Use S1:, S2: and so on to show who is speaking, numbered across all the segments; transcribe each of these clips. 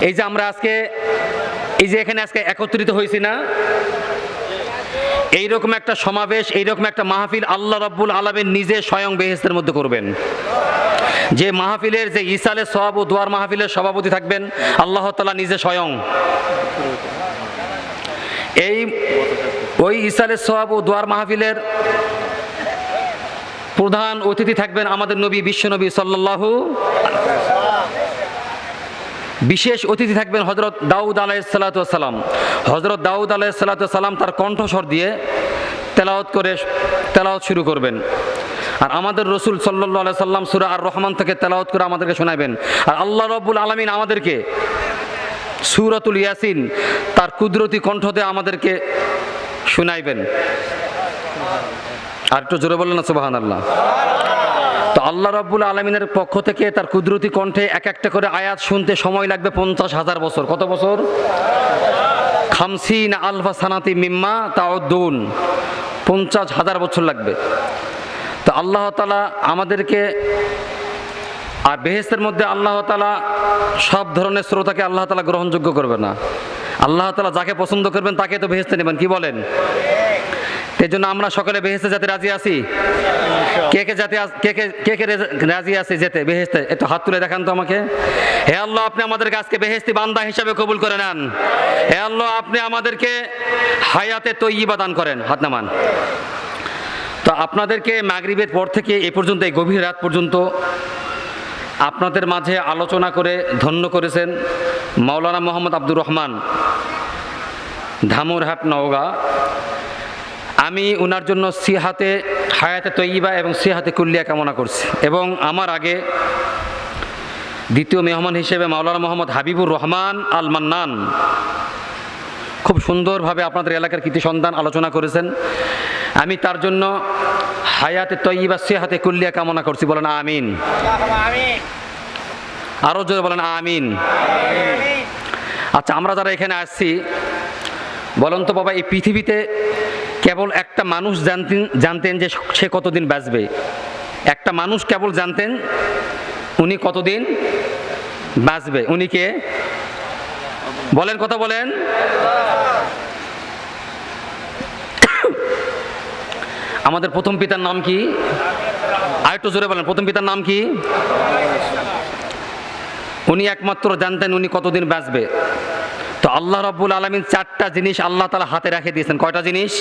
S1: এই যে আমরা আজকে এখানে আজকে একত্রিত হয়েছি না, এইরকম একটা সমাবেশ, এইরকম একটা মাহফিল আল্লাহ রাব্বুল আলামিন নিজে স্বয়ং বেহেশতের মধ্যে করবেন। যে মাহফিলের, যে ইসালে সওয়াব ও দোয়ার মাহফিলের সভাপতি থাকবেন আল্লাহ তাআলা নিজে স্বয়ং। ওই ইসালে সওয়াব ও দোয়ার মাহফিলের প্রধান অতিথি থাকবেন আমাদের নবী, বিশ্বনবী সাল্লাল্লাহু। বিশেষ অতিথি থাকবেন হযরত দাউদ আলাইহিস সালাতু ওয়াস সালাম। হযরত দাউদ আলাইহিস সালাতু ওয়াস সালাম তার কণ্ঠস্বর দিয়ে তেলাওয়াত শুরু করবেন। আর আমাদের রাসূল সাল্লাল্লাহু আলাইহি সাল্লাম সূরা আর রহমান থেকে তেলাওয়াত করে আমাদেরকে শোনাবেন। আর আল্লাহ রাব্বুল আলামিন আমাদেরকে সূরাতুল ইয়াসিন তার কুদরতি কণ্ঠতে আমাদেরকে শোনাইবেন। আর একটু জোরে বললেন না সুবহানাল্লাহ। তো আল্লাহ রাব্বুল আলামিনের পক্ষ থেকে তার কুদরতি কণ্ঠে এক একটা করে আয়াত শুনতে সময় লাগবে 50,000 বছর। কত বছর? 50 আলফা সানাতি মিম্মা তাউদ্দুন, 50,000 বছর লাগবে। তো আল্লাহ তাআলা আমাদেরকে, আর বেহেশতের মধ্যে আল্লাহ তাআলা সব ধরনের শ্রোতাকে আল্লাহ তাআলা গ্রহণযোগ্য করবে না। আল্লাহ তাআলা যাকে পছন্দ করবেন তাকে তো বেহেশতে নেবেন, কি বলেন? এই জন্য আমরা সকলে বেহেশতে যেতে রাজি আছি। কে কে রাজি আছে যেতে বেহেশতে? একটু হাত তুলে দেখান তো আমাকে। হে আল্লাহ, আপনি আমাদেরকে আজকে বেহেশতি বান্দা হিসাবে কবুল করে নেন। হে আল্লাহ, আপনি আমাদেরকে হায়াতে তৈয়্যিবা দান করেন। হাত নামান। তো আপনাদেরকে মাগরিবের পর থেকে এ পর্যন্ত, এই গভীর রাত পর্যন্ত আপনাদের মাঝে আলোচনা করে ধন্য করেছেন মাওলানা মোহাম্মদ আব্দুর রহমান, ধামুরহাট, নওগাঁ। আমি ওনার জন্য সিহাতে হায়াতে তৈয়্যিবা এবং সিহাতে কুল্লিয়া কামনা করছি। এবং আমার আগে দ্বিতীয় মেহমান হিসেবে মাওলানা মোহাম্মদ হাবিবুর রহমান আল মান্নান খুব সুন্দরভাবে আপনাদের এলাকার কৃতি সন্তান আলোচনা করেছেন। আমি তার জন্য হায়াতে তৈয়্যিবা সিহাতে কুল্লিয়া কামনা করছি। বলেন আমিন। আরও জোরে বলেন আমিন। আচ্ছা, আমরা যারা এখানে আসছি, বলেন তো বাবা, এই পৃথিবীতে কেবল একটা মানুষ জানতেন যে সে কতদিন বাঁচবে। একটা মানুষ কেবল জানতেন উনি কতদিন বাঁচবে। উনি কে? বলেন, কথা বলেন। আমাদের প্রথম পিতার নাম কি? আরেকটু জোরে বলেন, প্রথম পিতার নাম কি? উনি একমাত্র জানতেন উনি কতদিন বাঁচবে। তো আল্লাহ রাব্বুল আলামিন 4টা জিনিস আল্লাহ তাআলা হাতে রেখে দিয়েছেন। কয়টা জিনিস?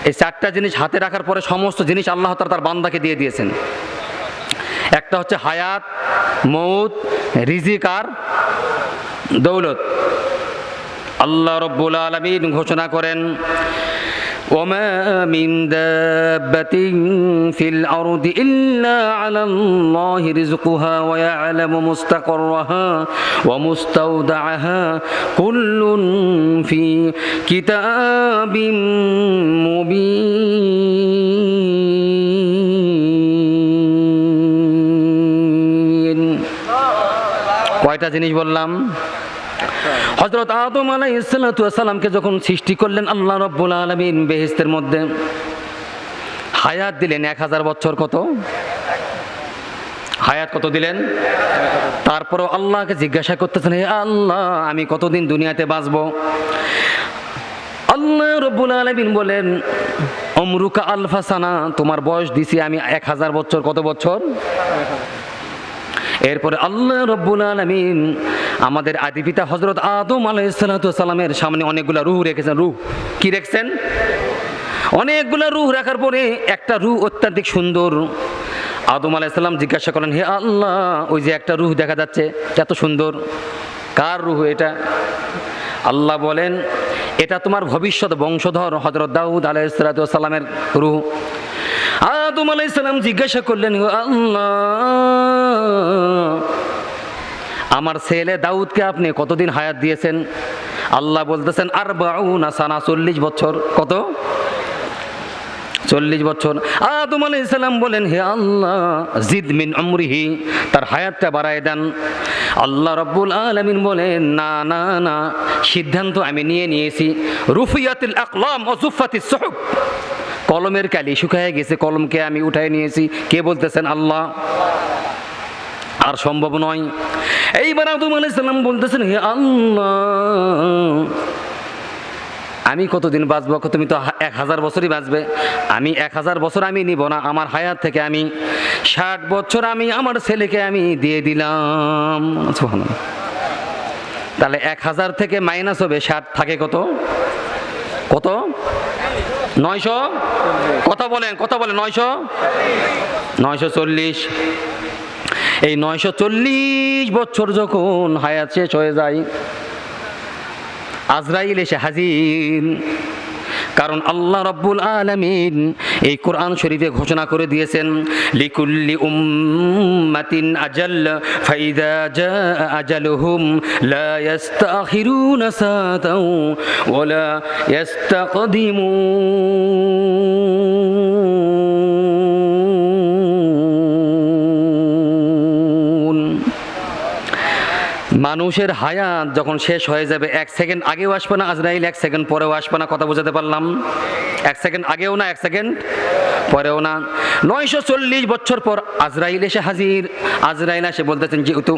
S1: এই 4টা জিনিস হাতে রাখার পরে সমস্ত জিনিস আল্লাহ তাআলা তার বান্দাকে দিয়ে দিয়েছেন। একটা হচ্ছে হায়াত, মউত, রিজিক আর দৌলত। আল্লাহ রাব্বুল আলামিন ঘোষণা করেন, وما من دابة في الأرض إلا على الله رزقها ويعلم مستقرها ومستودعها كل في كتاب مبين। কয়টা জিনিস বললাম? হযরত আদম আলাইহিস সালাতু ওয়াস সালামকে যখন সৃষ্টি করলেন আল্লাহ রাব্বুল আলামিন বেহেশতের মধ্যে, হায়াত দিলেন 1000 বছর। কত হায়াত? কত দিলেন? তারপরও আল্লাহকে জিজ্ঞাসা করতেছেন, হে আল্লাহ, আমি কতদিন দুনিয়াতে বাঁচবো? আল্লাহ রাব্বুল আলামিন বলেন, উমরুকা আলফা সানা, তোমার বয়স দিছি আমি 1000 বছর। কত বছর? এরপরে আল্লাহ রাব্বুল আলামিন আমাদের আদি পিতা হযরত আদম আলাইহিস সালাতু ওয়াস সালামের সামনে অনেকগুলা রূহ রেখেছেন। রূহ কি রেখেছেন? অনেকগুলা রূহ রাখার পরে একটা রূহ অত্যাধিক সুন্দর। আদম আলাইহিস সালাম জিজ্ঞাসা করেন, হে আল্লাহ, ওই যে একটা রূহ দেখা যাচ্ছে এত সুন্দর, কার রূহ এটা? আল্লাহ বলেন, এটা তোমার ভবিষ্যৎ বংশধর হযরত দাউদ আলাইহিস সালাতু ওয়াস সালামের রূহ। আদম আলাইহিস সালাম জিজ্ঞাসা করলেন, আল্লাহ, আমার ছেলে দাউদকে আপনি কতদিন হায়াত দিয়েছেন? আল্লাহ বলতেছেন, আরবাউনা সানা, 40 বছর। কত? 40 বছর। আদম আলাইহিস সালাম বলেন, হে আল্লাহ, জিদ মিন উমরিহি, তার হায়াতটা বাড়ায় দেন। আল্লাহ রাব্বুল আলামিন বলেন, না না না, সিদ্ধান্ত আমি নিয়েছি। রুফিয়াতিল আকলাম ওয়া জুফাতিস সুহুব, কলমের কালি শুকিয়ে গেছে, কলমকে আমি উঠায় নিয়েছি। কে বলতেছেন? আল্লাহ। আর সম্ভব নয়। এইবার আদম আলাইহিস সালাম বলতেছেন, হে আল্লাহ, আমি কতদিন বাঁচবো? তুমি তো 1000 বছরই বাঁচবে। আমি 1000 বছর আমি নিব না, আমার হায়াত থেকে আমি 60 বছর আমি আমার ছেলেকে আমি দিয়ে দিলাম। সুবহানাল্লাহ। তাহলে 1000 থেকে মাইনাস হবে 60, থাকে কত? কত? 900। কথা বলেন 940। এই 940 বছর যখন হায়াত শেষ হয়ে যায়, আজরাইল এসে হাজির। কারণ আল্লাহ রাব্বুল আলামিন এই কোরআন শরীফে ঘোষণা করে দিয়েছেন, লিকুল্লি উম্মাতিন আজাল ফাইদা জাআ আজালুহুম লা ইস্তাখিরুনা সাআতাও ওয়া লা ইস্তাকদিমুন। মানুষের হায়াত যখন শেষ হয়ে যাবে, 1 সেকেন্ড আগেও আসবে না আজরাইল, 1 সেকেন্ড পরেও আসবে না। কথা বুঝাতে পারলাম? 1 সেকেন্ড আগেও না, 1 সেকেন্ড পরেও না। 940 বছর পর আজরাইল এসে হাজির। আজরাইল এসে বলতেছেন, যেহেতু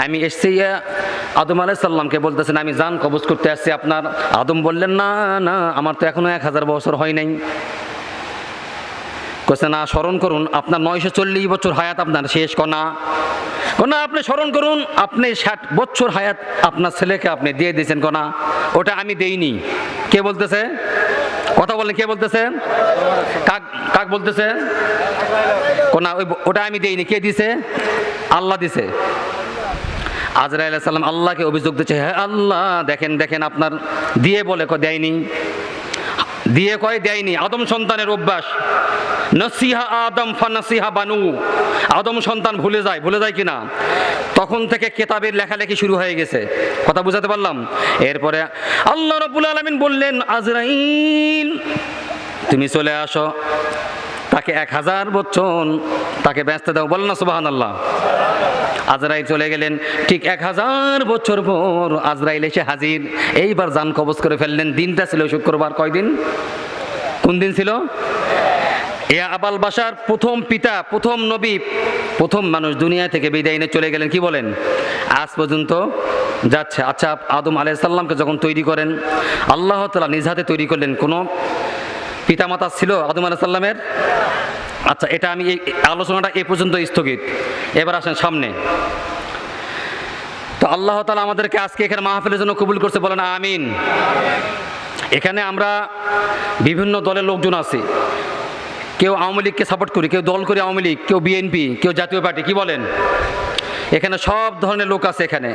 S1: আমি এসছি, আদম আলাইহিস সালামকে বলতেছেন আমি জান কবজ করতে আসছি আপনার। আদম বললেন, না না, আমার তো এখনো 1000 বছর হয় নাই। কোসে না, স্মরণ করুন, আপনার 940 বছর হায়াত আপনার শেষ কনা। না, আপনি স্মরণ করুন, আপনি 60 বছর হায়াত আপনার ছেলেকে আপনি দিয়ে দিয়েছেন কোনা। ওটা আমি দেইনি। কে বলতেছে? কথা বলেন, কে বলতেছে? কাক বলতেছে? কোনা ওটা আমি দেইনি। কে দিছে? আল্লাহ দিছে। আজরাইল আলাইহিস সালাম আল্লাহকে অভিযোগ দিচ্ছে, হ্যাঁ আল্লাহ, দেখেন দেখেন, আপনার দিয়ে বলে দেয়নি, দিয়ে কয় দেয়নি। আদম সন্তানের অভ্যাস, নসিহা আদম ফানাসিহা বানু। আদম সন্তান ভুলে যায় কিনা? তখন থেকে কেতাবের লেখালেখি শুরু হয়ে গেছে। কথা বুঝাতে পারলাম? এরপরে আল্লাহ রাব্বুল আলামিন বললেন, আজরাইল তুমি চলে আসো, তাকে 1000 বছর তাকে ব্যস্ত দাও। বলেন না সুবহানাল্লাহ। আজরাইল চলে গেলেন। ঠিক 1000 বছর পর আজরাইল এসে হাজির। এইবার জান কবজ করে ফেললেন। দিনটা ছিল শুক্রবার। কয়দিন? কোন দিন ছিল? এ আবাল বাশার, প্রথম পিতা, প্রথম নবী, প্রথম মানুষ দুনিয়া থেকে বিদায় নিয়ে চলে গেলেন। কি বলেন? আজ পর্যন্ত যাচ্ছে। আচ্ছা, আদম আলাইহিস সালামকে যখন তৈরি করেন, আল্লাহ তাআলা নিজ হাতে তৈরি করলেন। কোনো পিতামাতা ছিল আদম আলাইহিস সালামের? আচ্ছা, এটা আমি এই আলোচনাটা এ পর্যন্ত স্থগিত। এবার আসেন সামনে। তো আল্লাহ তাআলা আমাদেরকে আজকে এখানে মাহফিলের জন্য কবুল করছে। বলেন আমিন। এখানে আমরা বিভিন্ন দলের লোকজন আছি। কেউ আওয়ামী লীগকে সাপোর্ট করি, কেউ দল করি আওয়ামী লীগ, কেউ বিএনপি, কেউ জাতীয় পার্টি। কি বলেন? এখানে সব ধরনের লোক আছে। এখানে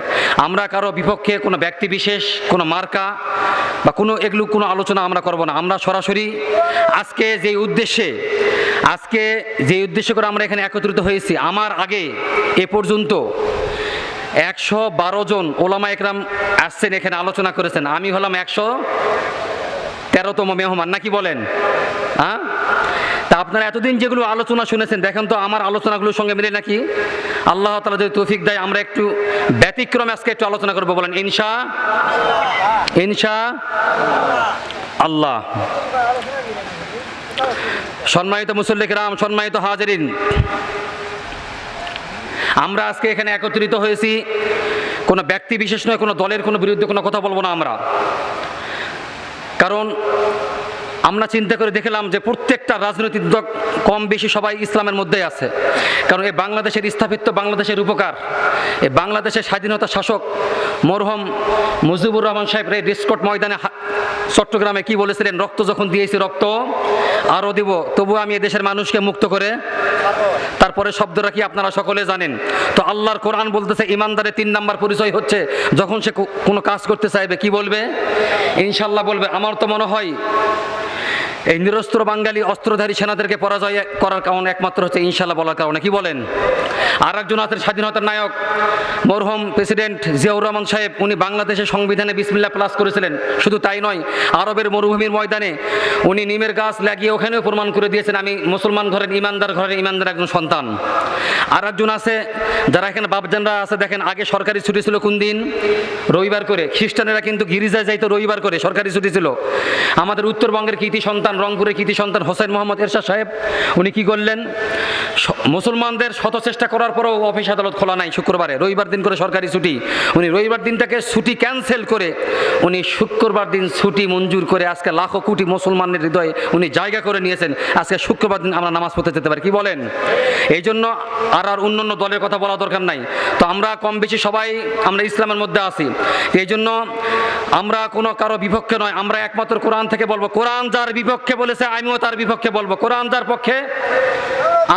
S1: আমরা কারো বিপক্ষে কোনো ব্যক্তি বিশেষ, কোনো মার্কা বা কোনো আলোচনা আমরা করব না। আমরা সরাসরি আজকে যে উদ্দেশ্য করে আমরা এখানে একত্রিত হয়েছি, আমার আগে এ পর্যন্ত 112 জন ওলামা একরাম আসছেন, এখানে আলোচনা করেছেন। আমি হলাম 113তম মেহমান। নাকি বলেন? হ্যাঁ? তা আপনারা এতদিন যেগুলো আলোচনা শুনেছেন, দেখেন তো আমার আলোচনাগুলোর সঙ্গে মিলে নাকি? আল্লাহ তাআলা যদি তৌফিক দেয়, আমরা একটু ব্যতিক্রমে আজকে একটু আলোচনা করবো। বলেন ইনশা আল্লাহ। সম্মানিত মুসল্লি কিরাম, সম্মানিত হাজিরিন, আমরা আজকে এখানে একত্রিত হয়েছি কোনো ব্যক্তি বিশেষ নয়, কোনো দলের কোনো বিরুদ্ধে কোনো কথা বলবো না আমরা। কারণ আমরা চিন্তা করে দেখলাম যে প্রত্যেকটা রাজনৈতিক দল কম বেশি সবাই ইসলামের মধ্যেই আছে। কারণ এই বাংলাদেশের স্থাপিত্ব, বাংলাদেশের উপকার, এই বাংলাদেশের স্বাধীনতা শাসক মরহুম মুজিবুর রহমান সাহেব রেড স্কট ময়দানে চট্টগ্রামে কি বলেছিলেন? রক্ত যখন দিয়েছি রক্ত আরও দিব, তবু আমি এদেশের মানুষকে মুক্ত করে। তারপরে শব্দটা কি আপনারা সকলে জানেন। তো আল্লাহর কোরআন বলতেছে, ইমানদারের 3 নাম্বার পরিচয় হচ্ছে যখন সে কোনো কাজ করতে চাইবে কি বলবে? ইনশাল্লাহ বলবে। আমার তো মনে হয় এই নিরস্ত্র বাঙালি অস্ত্রধারী সেনাদেরকে পরাজয় করার কারণ একমাত্র হচ্ছে ইনশাল্লাহ বলার কারণে। কি বলেন? আর একজন আছেন স্বাধীনতার নায়ক মরহুম প্রেসিডেন্ট জিয়াউর রহমান সাহেব। উনি বাংলাদেশের সংবিধানে বিসমিল্লাহ প্লাস করেছিলেন। শুধু তাই নয়, আরবের মরুভূমির ময়দানে উনি নিমের গাছ লাগিয়ে ওখানেও প্রমাণ করে দিয়েছেন আমি মুসলমান ঘরের ইমানদার একজন সন্তান। আর একজন আছে, যারা এখানে বাপজানরা আছে, দেখেন আগে সরকারি ছুটি ছিল কোন দিন? রবিবার করে। খ্রিস্টানেরা কিন্তু গির্জায় যাইতো রবিবার করে, সরকারি ছুটি ছিল। আমাদের উত্তরবঙ্গের কৃতি সন্তান, রংপুরের কৃতি সন্তান হোসেন মোহাম্মদ এরশাদ সাহেব, উনি কি করলেন? মুসলমানদের শত চেষ্টা করার করার পরেও অফিস আদালত খোলা নাই শুক্রবারে, রবিবার দিন করে সরকারি ছুটি। উনি রবিবার দিনটাকে ছুটি ক্যান্সেল করে উনি শুক্রবার দিন ছুটি মঞ্জুর করে আজকে লাখো কোটি মুসলমানের হৃদয়ে উনি জায়গা করে নিয়েছেন। আজকে শুক্রবার দিন আমরা নামাজ পড়তে যেতে পারি, কি বলেন? এই জন্য আর অন্যান্য দলের কথা বলা দরকার নাই। তো আমরা কম বেশি সবাই আমরা ইসলামের মধ্যে আছি। এই জন্য আমরা কোনো কারো বিপক্ষে নয়, আমরা একমাত্র কোরআন থেকে বলবো। কোরআন যার বিপক্ষে বলেছে আমিও তার বিপক্ষে বলবো, কোরআন যার পক্ষে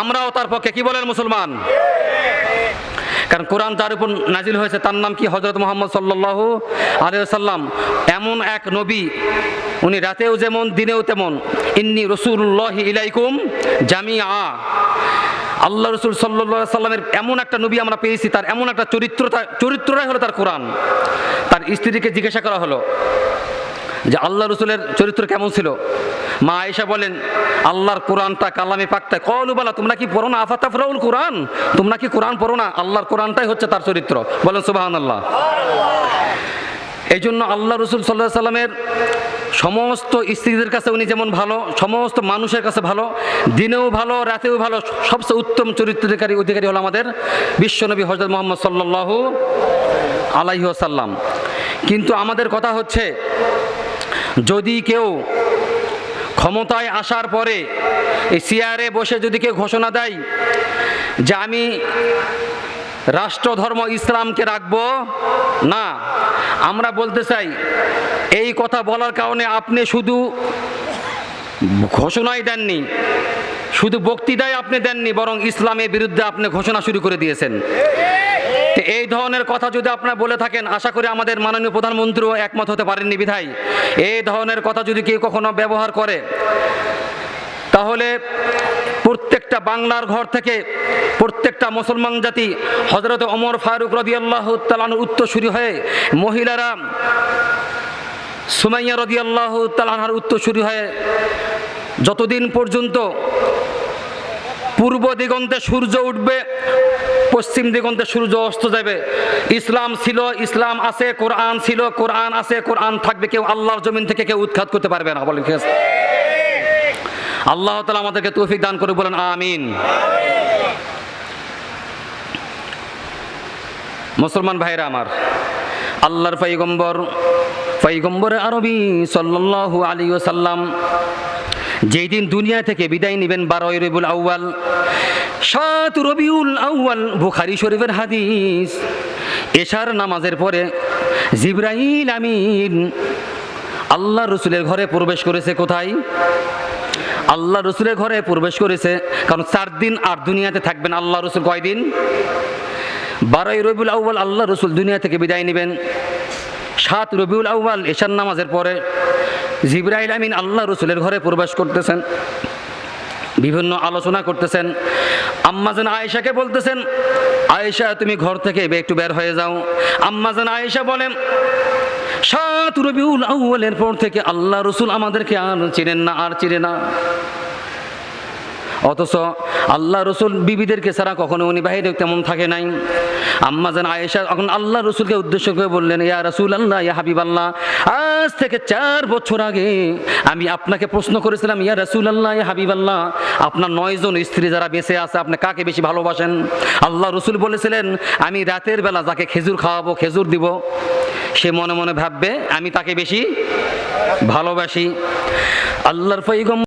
S1: আমরাও তার পক্ষে, কি বলেন মুসলমান? কারণ কোরআন যার উপর নাজিল হয়েছে তার নাম কি? হযরত মুহাম্মদ সাল্লাল্লাহু আলাইহি ওয়াসাল্লাম। এমন এক নবী, উনি রাতেও যেমন দিনেও তেমন। ইন্নী রাসূলুল্লাহি ইলাইকুম জামিআ। আল্লাহ রসুল সাল্লাল্লাহু আলাইহি সাল্লামের এমন একটা নবী আমরা পেয়েছি, তার এমন একটা চরিত্রটাই হলো তার কোরআন। তার স্ত্রীকে জিজ্ঞাসা করা হলো যে আল্লাহ রসুলের চরিত্র কেমন ছিল? মা আয়েশা বলেন আল্লাহর কোরআনটা কালামে পাকটা। কলু বালা, তোমরা কি পড়ো না? আফাতাফরাউল কোরআন, তোমরা কি কোরআন পড়ো না? আল্লাহর কোরআনটাই হচ্ছে তার চরিত্র। বলেন সুবহানাল্লাহ। এই জন্য আল্লাহ রসুল সাল্লাল্লাহু আলাইহি সাল্লামের সমস্ত স্ত্রীদের কাছে উনি যেমন ভালো, সমস্ত মানুষের কাছে ভালো, দিনেও ভালো রাতেও ভালো, সবচেয়ে উত্তম চরিত্রাধিকারী অধিকারী হলো আমাদের বিশ্বনবী হযরত মুহাম্মদ সাল্লাল্লাহু আলাইহি ওয়াসাল্লাম। কিন্তু আমাদের কথা হচ্ছে, যদি কেউ ক্ষমতায় আসার পরে এই চেয়ারে বসে যদি কেউ ঘোষণা দেয় যে আমি রাষ্ট্রধর্ম ইসলামকে রাখবো না, আমরা বলতে চাই এই কথা বলার কারণে আপনি শুধু ঘোষণাই দেননি, শুধু বক্তৃতায় আপনি দেননি, বরং ইসলামের বিরুদ্ধে আপনি ঘোষণা শুরু করে দিয়েছেন। তো এই ধরনের কথা যদি আপনারা বলে থাকেন, আশা করি আমাদের মাননীয় প্রধানমন্ত্রীও একমত হতে পারেননি বিধায় এই ধরনের কথা যদি কেউ কখনো ব্যবহার করে, তাহলে প্রত্যেকটা বাংলার ঘর থেকে প্রত্যেকটা মুসলমান জাতি হযরত ওমর ফারুক রাদিয়াল্লাহু তাআলা আনহুর উত্তরসূরি হয়ে, মহিলারা সুমাইয়া রাদিয়াল্লাহু তাআলা আনহার উত্তরসূরি হয়ে, যতদিন পর্যন্ত পূর্ব দিগন্তে সূর্য উঠবে পশ্চিম দিগন্তে সূর্য অস্ত যাবে, ইসলাম ছিল, ইসলাম আছে, কোরআন ছিল, কোরআন আছে, কোরআন থাকবে, কেউ আল্লাহর জমিন থেকে কেউ উৎখাত করতে পারবে না। বলেন ঠিক আছে? আল্লাহ তাআলা আমাদেরকে তৌফিক দান করে, বলেন আমিন। মুসলমান ভাইরা আমার, আল্লাহর পয়গম্বর আরবি সাল্লাল্লাহু আলাইহি ওয়াসাল্লাম যেই দিন দুনিয়া থেকে বিদায় নেবেন 12 রবিউল আউয়াল, 7 রবিউল আউয়াল, বুখারী শরীফের হাদিস, এশার নামাজের পরে জিবরাইল আমিন আল্লাহ রসুলের ঘরে প্রবেশ করেছে। কোথায়? আল্লাহ রসুলের ঘরে প্রবেশ করেছে। কারণ 4 দিন আর দুনিয়াতে থাকবেন আল্লাহ রসুল। কয়দিন? 12 রবিউল আউয়াল আল্লাহ রসুল দুনিয়া থেকে বিদায় নেবেন। 7 রবিউল আউয়াল এশার নামাজের পরে জিবরাইল আমিন আল্লাহ রসুলের ঘরে প্রবেশ করতেছেন, বিভিন্ন আলোচনা করতেছেন। আম্মাজান আয়েশাকে বলতেছেন, আয়েশা তুমি ঘর থেকে একটু বের হয়ে যাও। আম্মাজান আয়েশা বলেন, 7 রবিউল আউয়ালের পর থেকে আল্লাহ রসুল আমাদেরকে আর চিনেন না, আর চিনে না। অথচ আল্লাহ রসুল বিবিদেরকে ছাড়া কখনো উনি বাইরে তেমন থাকে নাই। আম্মাজান আয়েশা এখন আল্লাহ রসুলকে উদ্দেশ্য করে বললেন, ইয়া রাসূলুল্লাহ, ইয়া হাবিবাল্লাহ, আজ থেকে 4 বছর আগে আমি আপনাকে প্রশ্ন করেছিলাম, ইয়া রাসূলুল্লাহ, ইয়া হাবিবাল্লাহ, আপনার 9 জন স্ত্রী যারা বেঁচে আছে আপনি কাকে বেশি ভালোবাসেন? আল্লাহ রসুল বলেছিলেন, আমি রাতের বেলা যাকে খেজুর খাওয়াবো, খেজুর দিব, সে মনে মনে ভাববে আমি তাকে বেশি ভালোবাসি। আল্লাহর পয়গম্বর